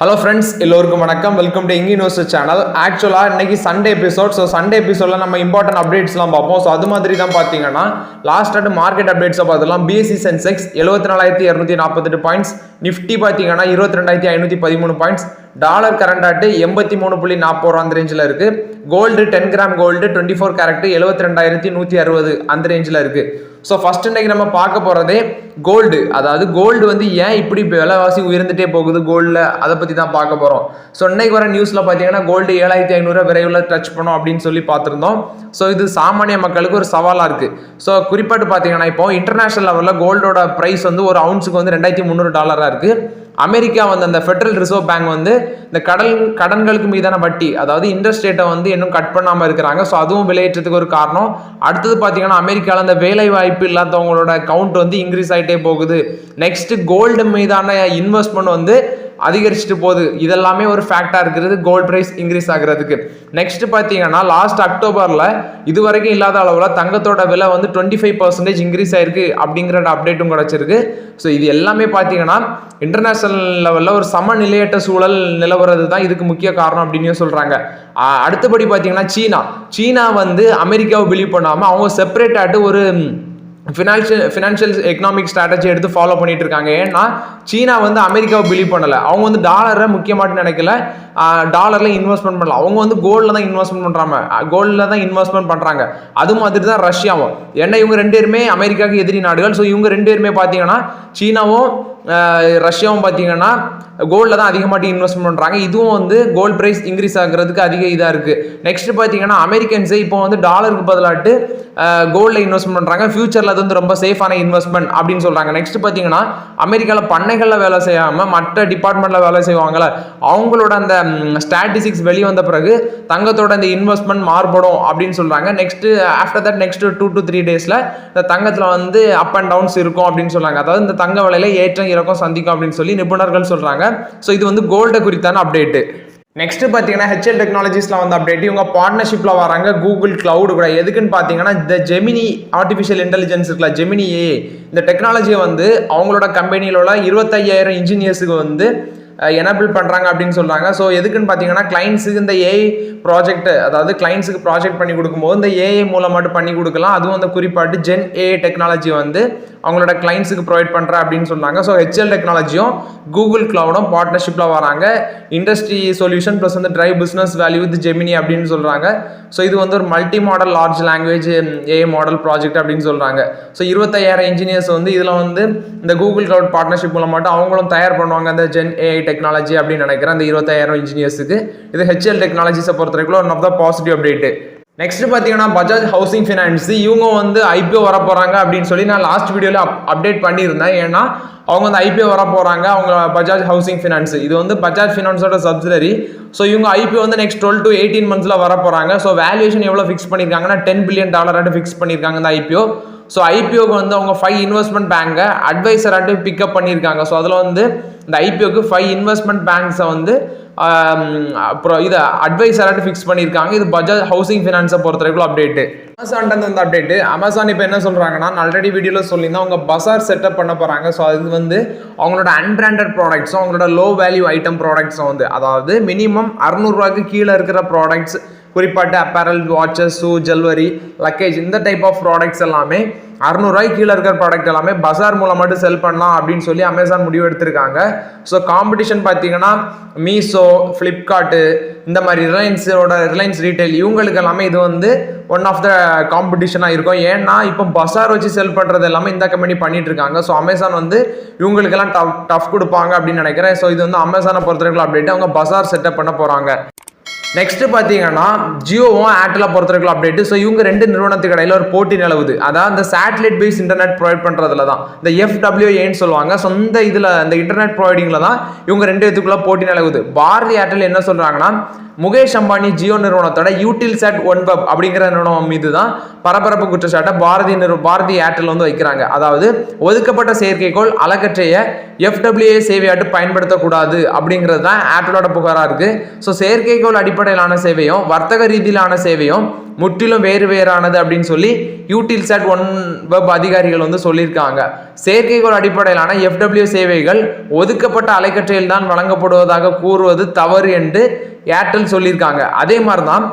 Hello friends, எல்லோருக்கும் வணக்கம். Welcome to இங்கி நியூஸ் சேனல். ஆக்சுவலாக இன்னைக்கு சண்டே எபிசோட். சண்டே எபிசோடில் நம்ம இம்பார்ட்டன்ட் அப்டேட்ஸ்லாம் பார்ப்போம். அது மாதிரி தான் பார்த்தீங்கன்னா லாஸ்ட் மார்க்கெட் அப்டேட்ஸை பார்த்துலாம். பிஎஸ்சி சென்செக்ஸ் 74,248 பாயிண்ட்ஸ், நிஃப்டி பார்த்தீங்கன்னா 22,513 பாயிண்ட்ஸ், டாலர் கரண்ட் ஆட்டு 83.40 அந்த ரேஞ்சில் இருக்கு. கோல்டு 10 கிராம் கோல்டு 24 கேரட் 72,160 அந்த ரேஞ்சில் இருக்கு. ஸோ ஃபர்ஸ்ட் இன்னைக்கு நம்ம பார்க்க போகிறதே கோல்டு. அதாவது கோல்டு ஏன் இப்படி விலைவாசி உயர்ந்துட்டே போகுது கோல்டில், அதை பற்றி தான் பார்க்க போகிறோம். ஸோ இன்னைக்கு வர நியூஸில் பார்த்தீங்கன்னா கோல்டு 7,500 விரைவில் டச் பண்ணோம் அப்படின்னு சொல்லி பார்த்துருந்தோம். ஸோ இது சாமானிய மக்களுக்கு ஒரு சவாலாக இருக்குது. ஸோ குறிப்பாட்டு பார்த்தீங்கன்னா இப்போ இன்டர்நேஷனல் லெவலில் கோல்டோட ப்ரைஸ் ஒரு அவுன்ஸுக்கு $2,300 இருக்குது. அமெரிக்கா அந்த ஃபெடரல் ரிசர்வ் பேங்க் இந்த கடன்களுக்கு மீதான வட்டி, அதாவது இன்ட்ரெஸ்ட் ரேட்டை இன்னும் கட் பண்ணாமல் இருக்கிறாங்க. ஸோ அதுவும் விலையேற்றத்துக்கு ஒரு காரணம். அடுத்தது பார்த்தீங்கன்னா அமெரிக்காவில் அந்த வேலை வாய்ப்பு இல்லாதவங்களோட கவுண்ட் இன்க்ரீஸ் ஆகிட்டே போகுது. நெக்ஸ்ட் கோல்டு மீதான இன்வெஸ்ட்மெண்ட் அதிகரிச்சுட்டு போகுது. இதெல்லாமே ஒரு ஃபேக்டா இருக்கிறது கோல்ட் பிரைஸ் இன்க்ரீஸ் ஆகிறதுக்கு. நெக்ஸ்ட் பார்த்தீங்கன்னா லாஸ்ட் அக்டோபரில் இதுவரைக்கும் இல்லாத அளவில் தங்கத்தோட விலை 25% இன்க்ரீஸ் ஆயிருக்கு அப்படிங்கிற அப்டேட்டும் கிடைச்சிருக்கு. ஸோ இது எல்லாமே பார்த்தீங்கன்னா இன்டர்நேஷனல் லெவலில் ஒரு சமநிலையற்ற சூழல் நிலவுறது தான் இதுக்கு முக்கிய காரணம் அப்படின்னு சொல்றாங்க. அடுத்தபடி பார்த்தீங்கன்னா சீனா அமெரிக்காவை பிலீவ் பண்ணாமல் அவங்க செப்பரேட் ஆட்டு ஒரு ஃபினான்ஷியல் எக்கனாமிக் ஸ்ட்ராட்டஜி எடுத்து ஃபாலோ பண்ணிட்டு இருக்காங்க. ஏன்னா சீனா அமெரிக்காவை பிலீவ் பண்ணல. அவங்க டாலரை முக்கியமாட்டு நினைக்கல, டாலர்ல இன்வெஸ்ட்மெண்ட் பண்ணல. அவங்க கோல்டில் தான் இன்வெஸ்ட்மெண்ட் பண்றாங்க, கோல்டில் தான் இன்வெஸ்ட்மெண்ட் பண்றாங்க. அது மாதிரி தான் ரஷ்யாவும். ஏன்னா இவங்க ரெண்டு பேருமே அமெரிக்காவுக்கு எதிரி நாடுகள். ஸோ இவங்க ரெண்டு பேருமே பார்த்தீங்கன்னா சீனாவும் ரஷ்யாவும் பார்த்தீங்கன்னா கோல்டில் தான் அதிகமாட்டி இன்வெஸ்ட்மெண்ட் பண்ணுறாங்க. இதுவும் கோல்டு ப்ரைஸ் இன்க்ரீஸ் ஆகிறதுக்கு அதிக இதாக இருக்குது. நெக்ஸ்ட் பார்த்தீங்கன்னா அமெரிக்கன்ஸே இப்போ டாலருக்கு பதிலாட்டு கோல்டில் இன்வெஸ்ட்மெண்ட் பண்ணுறாங்க. ஃபியூச்சரில் அது ரொம்ப சேஃபான இன்வெஸ்ட்மெண்ட் அப்படின்னு சொல்கிறாங்க. நெக்ஸ்ட் பார்த்தீங்கன்னா அமெரிக்காவில் பண்ணைகளில் வேலை செய்யாமல் மற்ற டிபார்ட்மெண்ட்டில் வேலை செய்வாங்கள்ல, அவங்களோட அந்த ஸ்டாட்டிஸ்டிக்ஸ் வெளியே வந்த பிறகு தங்கத்தோட இந்த இன்வெஸ்ட்மெண்ட் மாறுபடும் அப்படின்னு சொல்கிறாங்க. Next after that next 2 to 3 டேஸில் இந்த தங்கத்தில் அப் அண்ட் டவுன்ஸ் இருக்கும் அப்படின்னு சொல்கிறாங்க. அதாவது இந்த தங்க விலையில ஏற்றம் இறக்கம் சந்திக்கும் அப்படின்னு சொல்லி நிபுணர்கள் சொல்கிறாங்க. ஸோ இது கோல்டை குறித்தான அப்டேட்டு. நெக்ஸ்ட் பார்த்தீங்கன்னா HL டெக்னாலஜிஸ்ல அப்டேட். இவங்க பார்ட்னர்ஷிப்ல வராங்க கூகுள் கிளவுட் கூட. எதுக்குன்னு பார்த்தீங்கன்னா இந்த ஜெமினி ஆர்டிஃபிஷியல் இன்டெலிஜென்ஸ் இருக்குல்ல, ஜெமினி ஏஐ, இந்த டெக்னாலஜியை அவங்களோட கம்பெனியில் உள்ள 25,000 இன்ஜினியர்ஸுக்கு எனபிள் பண்ணுறாங்க அப்படின்னு சொல்கிறாங்க. ஸோ எதுக்குன்னு பார்த்தீங்கன்னா கிளைண்ட்ஸுக்கு இந்த ஏஐ ப்ராஜெக்ட், அதாவது கிளைண்ட்ஸுக்கு ப்ராஜெக்ட் பண்ணி கொடுக்கும்போது இந்த ஏஐ மூலமாட்டு பண்ணி கொடுக்கலாம். அதுவும் குறிப்பாட்டு ஜென் ஏஐ டெக்னாலஜி அவங்களோட கிளைண்ட்ஸுக்கு ப்ரொவைட் பண்ணுறேன் அப்படின்னு சொன்னாங்க. ஸோ HL டெக்னாலஜியும் கூகுள் கிளவுடும் பார்ட்னர்ஷிப்பில் வராங்க. Industry solution plus drive business value with Gemini அப்படின்னு சொல்கிறாங்க. ஸோ இது ஒரு multi model large language AI model project அப்படின்னு சொல்கிறாங்க. ஸோ 25,000 இன்ஜினியர்ஸ் இதில் இந்த கூகுள் கிளவுட் பார்ட்னர்ஷிப் மூலமாட்டும் அவங்களும் தயார் பண்ணுவாங்க அந்த ஜென் ஏஐ டெக்னாலஜி அப்படின்னு நினைக்கிறேன். அந்த 25,000 இன்ஜினியர்ஸுக்கு இது HL டெக்னாலஜிஸை பொறுத்தவரைக்கும் one of the positive update. Next பார்த்தீங்கன்னா பஜாஜ் ஹவுசிங் ஃபைனான்ஸ் இவங்க ஐபிஓ வர போகிறாங்க அப்படின்னு சொல்லி நான் லாஸ்ட் வீடியோவில் அப்டேட் பண்ணியிருந்தேன். ஏன்னா அவங்க ஐபிஓ வர போகிறாங்க. அவங்க பஜாஜ் ஹவுசிங் ஃபைனான்ஸ் இது பஜாஜ் ஃபினான்ஸோட சப்சிடரி. ஸோ இவங்க ஐபிஓ நெக்ஸ்ட் 12 to 18 monthsல வர போகிறாங்க. ஸோ வேல்யூஷன் எவ்வளோ ஃபிக்ஸ் பண்ணியிருக்காங்கன்னா $10 billion ஃபிக்ஸ் பண்ணியிருக்காங்க இந்த ஐபிஓ. ஸோ ஐபிஓக்கு அவங்க 5 இன்வெஸ்ட்மெண்ட் பேங்கை அட்வைசராட்டு பிக்கப் பண்ணியிருக்காங்க. ஸோ அதில் இந்த ஐபிஓக்கு 5 இன்வெஸ்ட்மெண்ட் பேங்க்ஸை அப்புறம் இதை அட்வைசராட்டு ஃபிக்ஸ் பண்ணியிருக்காங்க. இது பஜாஜ் ஹவுசிங் ஃபைனான்ஸை பொறுத்தவரைக்கும் அப்டேட்டு. Amazon update. அமேசான் இப்போ என்ன சொல்கிறாங்கன்னா, ஆல்ரெடி வீடியோவில் சொல்லியிருந்தா அவங்க பசார் செட்டப் பண்ண போகிறாங்க. ஸோ அது அவங்களோட அன்பிராண்டட் ப்ராடக்ட்ஸும் அவங்களோட லோ வேல்யூ ஐட்டம் ப்ராடக்ட்ஸும் அதாவது மினிமம் $600 கீழே இருக்கிற ப்ராடக்ட்ஸ், குறிப்பாட்டு apparel, watches, shoe, jewellery, luggage, இந்த டைப் ஆஃப் ப்ராடக்ட்ஸ் எல்லாமே $600 கீழே இருக்கிற ப்ராடக்ட் எல்லாமே பசார் மூலமாட்டு செல் பண்ணலாம் அப்படின்னு சொல்லி அமேசான் முடிவு எடுத்திருக்காங்க. ஸோ காம்படிஷன் பார்த்தீங்கன்னா மீஷோ, ஃப்ளிப்கார்ட்டு, இந்த மாதிரி ரிலையன்ஸ் ரீட்டைல், இவங்களுக்கு எல்லாமே இது ஒன் ஆஃப் த காம்படிஷனாக இருக்கும். ஏன்னா இப்போ பசார் வச்சு செல் பண்ணுறது எல்லாமே இந்த கம்பெனி பண்ணிட்டு இருக்காங்க. ஸோ அமேசான் இவங்களுக்கெல்லாம் டஃப் கொடுப்பாங்க அப்படின்னு நினைக்கிறேன். ஸோ இது அமேசானை பொறுத்தவரைக்கும் அப்டேட். அவங்க பசார் செட்டப் பண்ண போகிறாங்க. நெக்ஸ்ட் பார்த்தீங்கன்னா ஜியோவும் ஏர்டெலை பொறுத்தவரைக்கும் அப்டேட். ஸோ இவங்க ரெண்டு நிறுவனத்துக்கு இடையில ஒரு போட்டி நிலவுது. அதாவது இந்த சேட்டலைட் பேஸ் இன்டர்நெட் ப்ரொவைட் பண்ணுறதுல தான் இந்த FWAன்னு சொல்லுவாங்க. ஸோ இந்த இன்டர்நெட் ப்ரொவைடிங்கில் தான் இவங்க ரெண்டு பேத்துக்குள்ள போட்டி நிலவுது. பாரதி ஏர்டெல் என்ன சொல்கிறாங்கன்னா, முகேஷ் அம்பானி ஜியோ நிறுவனத்தோட யூட்டில்சாட் ஒன்வெப் அப்படிங்கிற நிறுவனம் மீது தான் பரபரப்பு குற்றச்சாட்டை பாரதி ஏர்டெல் வைக்கிறாங்க. அதாவது ஒதுக்கப்பட்ட செயற்கைக்கோள் அலக்கற்றைய FWA சேவையாட்டு பயன்படுத்தக்கூடாது அப்படிங்கிறது தான் ஏர்டெலோட புகாராக இருக்குது. ஸோ செயற்கைக்கோள் அடிப்படை அடிப்படையிலான சேவையும் வர்த்தக ரீதியிலான சேவையும் முற்றிலும் வேறானது அப்படின்னு சொல்லி யூட்டில்சாட் OneWeb அதிகாரிகள் வந்து சொல்லியிருக்காங்க. செயற்கைக்கோள் அடிப்படையிலான FWA சேவைகள் ஒதுக்கப்பட்ட அலைக்கற்றையில் தான் வழங்கப்படுவதாக கூறுவது தவறு என்று ஏர்டெல் சொல்லியிருக்காங்க. அதே மாதிரி தான்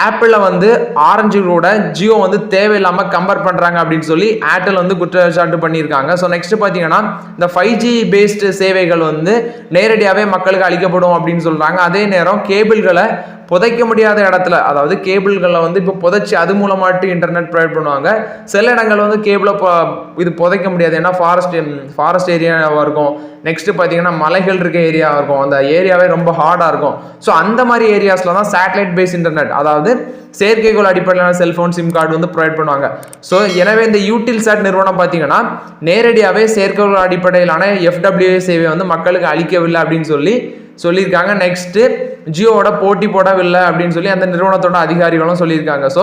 ஆப்பிளில் வந்து ஆரஞ்சு கூட ஜியோ வந்து தேவையில்லாமல் கம்பேர் பண்ணுறாங்க அப்படின்னு சொல்லி ஏர்டெல் வந்து குற்றச்சாட்டு பண்ணியிருக்காங்க. ஸோ நெக்ஸ்ட் பார்த்தீங்கன்னா இந்த 5G பேஸ்டு சேவைகள் வந்து நேரடியாகவே மக்களுக்கு அளிக்கப்படும் அப்படின்னு சொல்கிறாங்க. அதே நேரம் கேபிள்களை புதைக்க முடியாத இடத்துல, அதாவது கேபிள்களை வந்து இப்போ புதைச்சி அது மூலமாட்டு இன்டர்நெட் ப்ரொவைட் பண்ணுவாங்க. சில இடங்கள் வந்து கேபிளை இது புதைக்க முடியாது, ஏன்னா ஃபாரஸ்ட் ஏரியாவாக இருக்கும். நெக்ஸ்ட் பார்த்தீங்கன்னா மலைகள் இருக்க ஏரியாவாக இருக்கும், அந்த ஏரியாவே ரொம்ப ஹார்டாக இருக்கும். ஸோ அந்த மாதிரி ஏரியாஸில் தான் சேட்டலைட் பேஸ் இன்டர்நெட், அதாவது செயற்கைக்கோள் அடிப்படையிலான செல்ஃபோன் சிம் கார்டு வந்து ப்ரொவைட் பண்ணுவாங்க. ஸோ எனவே இந்த யூட்டில்சாட் நிறுவனம் பார்த்தீங்கன்னா நேரடியாகவே செயற்கைக்கோள் அடிப்படையிலான FWA சேவை வந்து மக்களுக்கு அளிக்கவில்லை அப்படின்னு சொல்லியிருக்காங்க. நெக்ஸ்ட்டு ஜியோவோட போட்டி போடவில்லை அப்படின்னு சொல்லி அந்த நிறுவனத்தோட அதிகாரிகளும் சொல்லியிருக்காங்க. ஸோ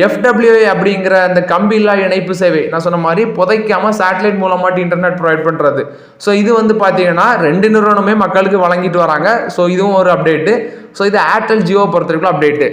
FWA அப்படிங்கிற அந்த கம்பியில்லா இணைப்பு சேவை, நான் சொன்ன மாதிரி புதைக்காம சேட்டலைட் மூலமாட்டு இன்டர்நெட் ப்ரொவைட் பண்ணுறது. ஸோ இது வந்து பார்த்தீங்கன்னா 2 நிறுவனமே மக்களுக்கு வழங்கிட்டு வராங்க. ஸோ இதுவும் ஒரு அப்டேட்டு. ஸோ இது ஏர்டெல் ஜியோ பொறுத்த வரைக்கும் அப்டேட்டு.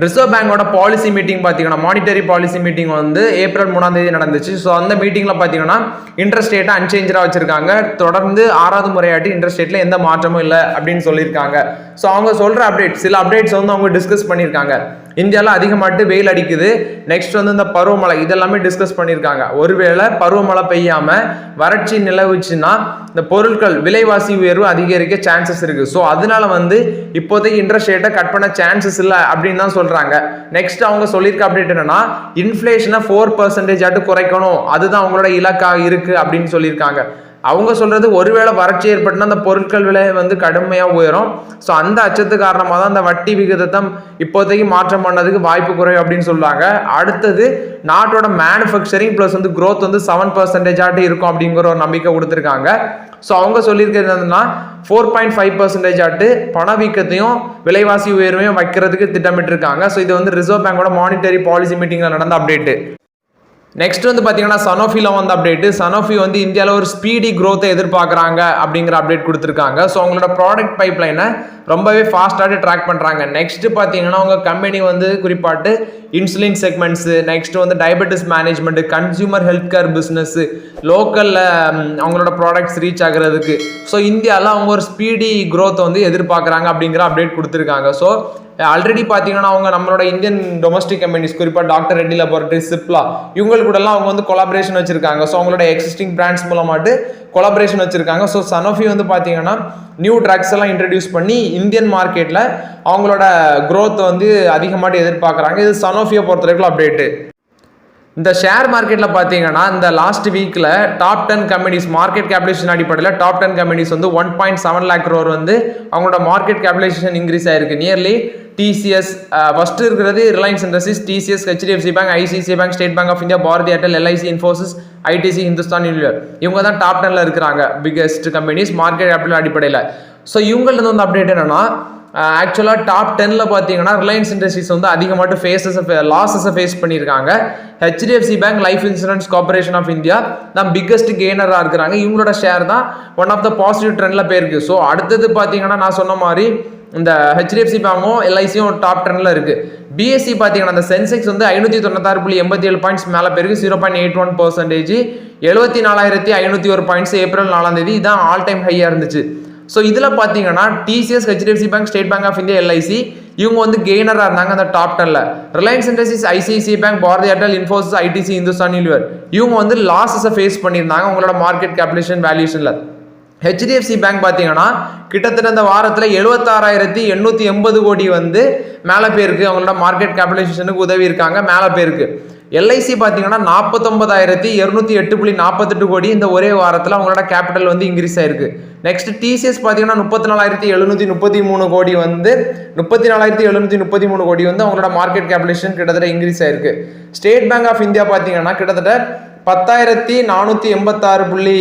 ரிசர்வ் பேங்கோட பாலிசி மீட்டிங் பார்த்தீங்கன்னா மானிட்டரி பாலிசி மீட்டிங் வந்து ஏப்ரல் 3ஆம் தேதி நடந்துச்சு. ஸோ அந்த மீட்டிங்கில் பார்த்தீங்கன்னா இன்ட்ரெஸ்ட் ரேட்டை அன்சேஞ்சாக வச்சிருக்காங்க. தொடர்ந்து 6வது முறையாட்டி இன்ட்ரெஸ்ட் ரேட்டில் எந்த மாற்றமும் இல்லை அப்படின்னு சொல்லியிருக்காங்க. ஸோ அவங்க சொல்கிற சில அப்டேட்ஸ் வந்து அவங்க டிஸ்கஸ் பண்ணியிருக்காங்க. இந்தியாவில் அதிகமாட்டு வெயில் அடிக்குது, நெக்ஸ்ட் வந்து இந்த பருவமழை, இதெல்லாமே டிஸ்கஸ் பண்ணியிருக்காங்க. ஒருவேளை பருவமழை பெய்யாமல் வறட்சி நிலவுச்சுன்னா இந்த பொருட்கள் விலைவாசி உயர்வு அதிகரிக்க சான்சஸ் இருக்கு. ஸோ அதனால வந்து இப்போதைக்கு இன்ட்ரெஸ்ட் ரேட்டை கட் பண்ண சான்சஸ் இல்லை அப்படின்னு தான் சொல்றாங்க. நெக்ஸ்ட் அவங்க சொல்லியிருக்க அப்டேட் என்னன்னா இன்ஃப்ளேஷனை 4% ஆட்டு குறைக்கணும், அதுதான் அவங்களோட இலக்காக இருக்கு அப்படின்னு சொல்லியிருக்காங்க. அவங்க சொல்றது ஒருவேளை வறட்சி ஏற்பட்டுனா அந்த பொருட்கள் விலை வந்து கடுமையாக உயரும். ஸோ அந்த அச்சத்து காரணமாக தான் அந்த வட்டி விகிதத்தை இப்போதைக்கு மாற்றம் பண்ணதுக்கு வாய்ப்பு குறையும் அப்படின்னு சொல்லுவாங்க. அடுத்தது நாட்டோட மேனுஃபேக்சரிங் ப்ளஸ் வந்து growth வந்து 7% ஆட்டு இருக்கும் அப்படிங்கிற ஒரு நம்பிக்கை கொடுத்துருக்காங்க. ஸோ அவங்க சொல்லியிருக்கிறது என்னன்னா 4.5% ஆட்டு பணவீக்கத்தையும் விலைவாசி உயர்வையும் வைக்கிறதுக்கு திட்டமிட்டு இருக்காங்க. ஸோ இது வந்து ரிசர்வ் பேங்கோட மானிட்டரி பாலிசி மீட்டிங்கில் நடந்த அப்டேட்டு. நெக்ஸ்ட் வந்து பார்த்தீங்கன்னா சனோஃபியில் வந்து அப்டேட்டு. சனோஃபி வந்து இந்தியாவில் ஒரு ஸ்பீடி க்ரோத்தை எதிர்பார்க்குறாங்க அப்படிங்கிற அப்டேட் கொடுத்துருக்காங்க. ஸோ அவங்களோட ப்ராடக்ட் பைப்லைனை ரொம்பவே ஃபாஸ்ட்டாக ட்ராக் பண்ணுறாங்க. நெக்ஸ்ட் பார்த்தீங்கன்னா அவங்க கம்பெனி வந்து குறிப்பாட்டு இன்சுலின் செக்மெண்ட்ஸு, நெக்ஸ்ட் வந்து diabetes management, consumer health care business, லோக்கலில் அவங்களோட ப்ராடக்ட்ஸ் ரீச் ஆகிறதுக்கு. ஸோ இந்தியாவில் அவங்க ஒரு ஸ்பீடி க்ரோத்தை வந்து எதிர்பார்க்குறாங்க அப்படிங்கிற அப்டேட் கொடுத்துருக்காங்க. ஸோ ஆல்ரெடி பார்த்தீங்கன்னா அவங்க நம்மளோட இந்தியன் டொமஸ்டிக் கம்பெனிஸ் குறிப்பாக டாக்டர் ரெட்டி லேபரட்டரி, சிப்லா, இவங்களுக்கு கூடலாம் அவங்க வந்து கொலாபரேஷன் வச்சிருக்காங்க. ஸோ அவங்களோட எக்ஸிஸ்டிங் பிராண்ட்ஸ் மூலமாட்டு கொலாபரேஷன் வச்சிருக்காங்க. ஸோ சனோஃபி வந்து பார்த்தீங்கன்னா நியூ ட்ரக்ஸ் எல்லாம் இன்ட்ரடியூஸ் பண்ணி இந்தியன் மார்க்கெட்டில் அவங்களோட க்ரோத் வந்து அதிகமாட்டு எதிர்பார்க்குறாங்க. இது சனோஃபியை பொறுத்த வரைக்கும் அப்டேட்டு. இந்த ஷேர் மார்க்கெட்டில் பார்த்தீங்கன்னா இந்த லாஸ்ட் வீக்கில் டாப் 10 கம்பெனிஸ் மார்க்கெட் கேபிடலைசேஷன் அடிப்படையில் டாப் 10 கம்பெனிஸ் வந்து 1.7 lakh crore வந்து அவங்களோட மார்க்கெட் கேபிடலைசேஷன் இன்க்ரீஸ் ஆயிருக்கு. நியர்லி டிசிஎஸ் ஃபர்ஸ்ட் இருக்கிறது Reliance industries, TCS, HDFC bank, ICICI bank, state bank of India, Bharti Airtel, LIC, Infosys, ITC, Hindustan Unilever, இவங்க தான் டாப் 10ல இருக்கிறாங்க பிகெஸ்ட் கம்பெனிஸ் மார்க்கெட் கேபிடல் அடிப்படையில். ஸோ இவங்கள்ட்ட வந்து அப்டேட் என்னன்னா ஆக்சுவலாக டாப் 10ல பார்த்தீங்கன்னா ரிலையன்ஸ் இண்டஸ்ட்ரீஸ் வந்து அதிகமாட்டு லாஸஸை ஃபேஸ் பண்ணியிருக்காங்க. HDFC bank, life insurance corporation of India தான் பிக்கஸ்ட் கெய்னராக இருக்கிறாங்க. இவங்களோட ஷேர் தான் ஒன் ஆஃப் த பாசிட்டிவ் ட்ரெண்டில் போயிருக்கு. ஸோ அடுத்தது பார்த்தீங்கன்னா நான் சொன்ன மாதிரி இந்த HDFC பேங்கும் LICயும் ஒரு டாப் 10ல இருக்கு. BSE பார்த்தீங்கன்னா அந்த சென்செக்ஸ் வந்து 596.87 பாயிண்ட்ஸ் மேலே போயிருக்கு, 0.81%, 74,501 பாயிண்ட்ஸ் ஏப்ரல் 4ஆம் தேதி, இதான் ஆல் டைம் ஹையாக இருந்துச்சு. ஸோ இதில் பார்த்தீங்கன்னா TCS, HDFC bank, state bank of India, LIC இவங்க வந்து கெய்னராக இருந்தாங்க அந்த டாப் 10ல. Reliance Industries, ICICI Bank, Bharti Airtel, Infosys, ITC, Hindustan Unilever இவங்க வந்து லாஸஸை ஃபேஸ் பண்ணியிருந்தாங்க அவங்களோட மார்க்கெட் கேபிடலைசேஷன் வேல்யூஷனில். HDFC பேங்க் பார்த்தீங்கன்னா கிட்டத்தட்ட இந்த வாரத்தில் 76,880 கோடி வந்து மேலே போயிருக்கு, அவங்களோட மார்க்கெட் கேபிடலைசேஷனுக்கு உதவி இருக்காங்க, மேலே போயிருக்கு. LIC பார்த்தீங்கன்னா 49,208.48 கோடி இந்த ஒரே வாரத்தில் அவங்களோட கேபிட்டல் வந்து இன்க்ரீஸ் ஆயிருக்கு. நெக்ஸ்ட் டிசிஎஸ் பார்த்தீங்கன்னா 34,733 கோடி வந்து 34,733 கோடி வந்து அவங்களோட மார்க்கெட் கேபிடலைசேஷன் கிட்டத்தட்ட இன்க்ரீஸ் ஆயிருக்கு. ஸ்டேட் பேங்க் ஆஃப் இந்தியா பார்த்தீங்கன்னா கிட்டத்தட்ட 10,486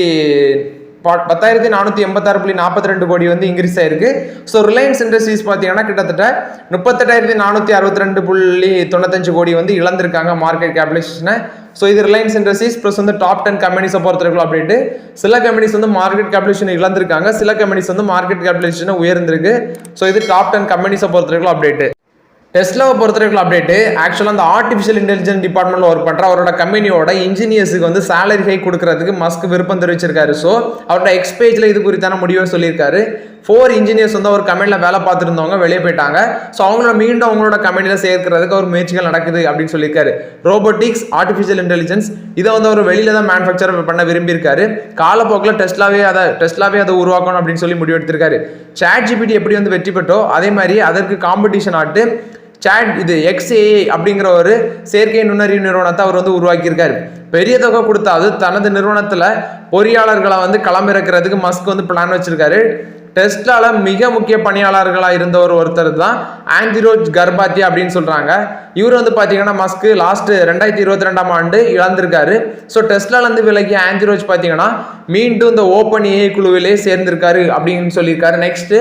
10,486.42 கோடி வந்து இன்க்ரீஸ் ஆயிருக்கு. ஸோ ரிலையன்ஸ் இண்டஸ்ட்ரீஸ் பார்த்தீங்கன்னா கிட்டத்தட்ட 38,465.95 கோடி வந்து இழந்திருக்காங்க மார்க்கெட் கேபிடலைசேஷனை. ஸோ இது ரிலையன்ஸ் இண்டஸ்ட்ரீஸ் ப்ளஸ் வந்து டாப் 10 கம்பெனிஸை பொறுத்தவரைக்கும் அப்டேட். சில கம்பெனிஸ் வந்து மார்க்கெட் கேபிடலைசேஷன் இழந்திருக்காங்க, சில கம்பெனிஸ் வந்து மார்க்கெட் கேபிடலைசேஷன் உயர்ந்திருக்கு. ஸோ இது டாப் 10 கம்பெனிஸை பொறுத்தவரைக்கும் அப்டேட். டெஸ்லாவை பொறுத்தவரைக்கும் அப்டேட். ஆக்சுவலாக அந்த ஆர்டிஃபிஷியல் இன்டெலிஜென்ஸ் டிபார்ட்மெண்ட்ல ஒர்க் பண்ணுற அவரோட கம்பெனியோட இன்ஜினியர்ஸுக்கு வந்து சேலரி ஹை கொடுக்கறதுக்கு மஸ்க் விருப்பம் தெரிவிச்சிருக்காரு. ஸோ அவரோட எக்ஸ்பேஜில் இது குறித்தான முடிவை சொல்லியிருக்காரு. 4 இன்ஜினியர்ஸ் வந்து ஒரு கம்பெனியில் வேலை பார்த்துருந்தவங்க வெளியே போயிட்டாங்க. ஸோ அவங்கள மீண்டும் அவங்களோட கம்பெனியில் சேர்க்கிறதுக்கு ஒரு முயற்சிகள் நடக்குது அப்படின்னு சொல்லியிருக்காரு. ரோபோட்டிக்ஸ், ஆர்டிஃபிஷியல் இன்டெலிஜென்ஸ் இதை வந்து அவர் வெளியில தான் மேனுஃபேக்சர் பண்ண விரும்பியிருக்காரு. காலப்போக்கில் டெஸ்லாவே அதை உருவாக்கணும் அப்படின்னு சொல்லி முடிவெடுத்திருக்காரு. ChatGPT எப்படி வந்து வெற்றி பெற்றோ அதே மாதிரி அதற்கு காம்படிஷன் ஆட்டு இது XAI அப்படிங்கிற ஒரு செயற்கை நுண்ணறிவு நிறுவனத்தை அவர் வந்து உருவாக்கியிருக்காரு. பெரிய தொகை கொடுத்தாது தனது நிறுவனத்தில் பொறியாளர்களை வந்து களமிறக்கிறதுக்கு மஸ்க் வந்து பிளான் வச்சிருக்காரு. டெஸ்லால மிக முக்கிய பணியாளர்களாக இருந்தவர் ஒருத்தர் தான் ஆந்திரோஜ் கர்பாத்தி அப்படின்னு சொல்றாங்க. இவர் வந்து பார்த்தீங்கன்னா மஸ்க் லாஸ்ட் 2022ஆம் ஆண்டு இழந்திருக்காரு. ஸோ டெஸ்லாலேருந்து விலகிய ஆந்திரோஜ் பார்த்தீங்கன்னா மீண்டும் இந்த ஓப்பன் ஏஐ குழுவிலே சேர்ந்திருக்காரு அப்படின்னு சொல்லியிருக்காரு. நெக்ஸ்ட்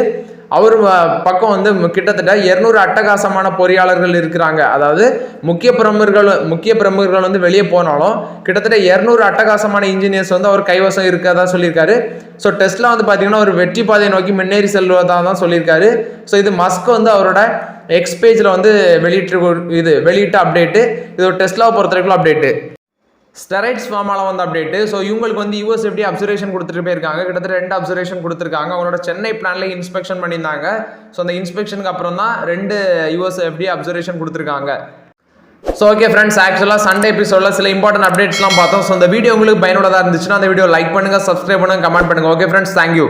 அவர் பக்கம் வந்து கிட்டத்தட்ட 200 அட்டகாசமான பொறியாளர்கள் இருக்கிறாங்க. அதாவது முக்கிய பிரமுகர்கள் வந்து வெளியே போனாலும் கிட்டத்தட்ட 200 அட்டகாசமான இன்ஜினியர்ஸ் வந்து அவர் கைவசம் இருக்கதா சொல்லியிருக்காரு. ஸோ டெஸ்லா வந்து பார்த்தீங்கன்னா ஒரு வெற்றி பாதையை நோக்கி முன்னேறி செல்வதாக தான் சொல்லியிருக்காரு. ஸோ இது மஸ்க் வந்து அவரோட எக்ஸ் பேஜில் வந்து வெளியிட்ட அப்டேட்டு. இது ஒரு டெஸ்லாவை பொறுத்தவரைக்கும் அப்டேட்டு. ஸ்டெரைட்ஸ் ஃபார்மால வந்து அப்டேட்டு. ஸோ இவங்களுக்கு வந்து யூஎஸ் எப்படி அப்சர்வேஷன் கொடுத்துட்டு போயிருக்காங்க. கிட்டத்தட்ட 2 அப்சர்வேஷன் கொடுத்துருக்காங்க. அவங்களோட சென்னை பிளான்ல இன்ஸ்பெக்ஷன் பண்ணியிருந்தாங்க. ஸோ அந்த இன்ஸ்பெக்ஷனுக்கு அப்புறம் தான் 2 யூஎஸ் எப்படி அப்சர்வேஷன் கொடுத்துருக்காங்க. ஸோ ஓகே ஃப்ரெண்ட்ஸ், ஆக்சுவலாக சண்டே எபிசோடில் சில இம்பார்ட்டன்ட் அப்டேட்ஸ்லாம் பார்த்தோம். ஸோ இந்த வீடியோ உங்களுக்கு பயனுள்ளதாக இருந்துச்சுன்னா அந்த வீடியோ லைக் பண்ணுங்கள், சப்ஸ்கிரைப் பண்ணுங்கள், கமெண்ட் பண்ணுங்கள். Okay friends, thank you.